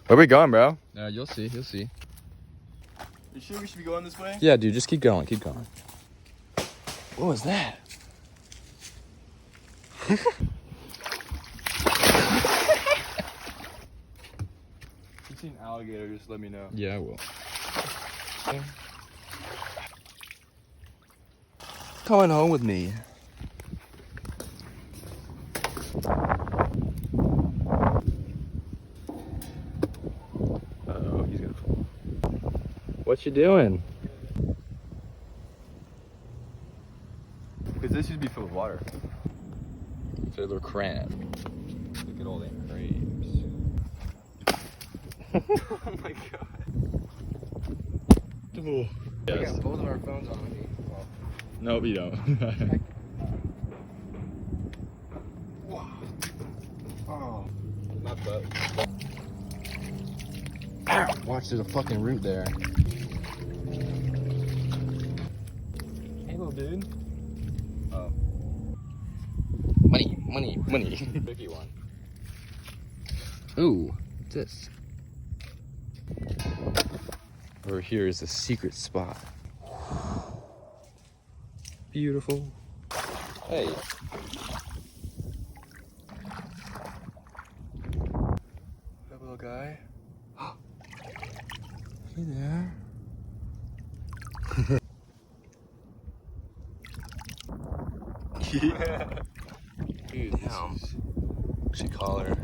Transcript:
Where we going, bro? You'll see. You'll see. You sure we should be going this way? Yeah, dude. Just keep going. Keep going. What was that? If you see an alligator, just let me know. Yeah, I will. Coming home with me. Uh-oh, he's gonna fall. What you doing? Because this should be full of water. Fiddler crab. Look at all them crabs. Oh my god. Oh. We Yes. got both of our phones on me. Nope, you don't. Oh. My butt. Ow! Watch, there's a fucking root there. Hey, little dude. Oh. Money, money, money. Tricky one. Ooh, what's this? Over here is a secret spot. Beautiful. Hey. That little guy. Hey there. Dude, Damn. She call her.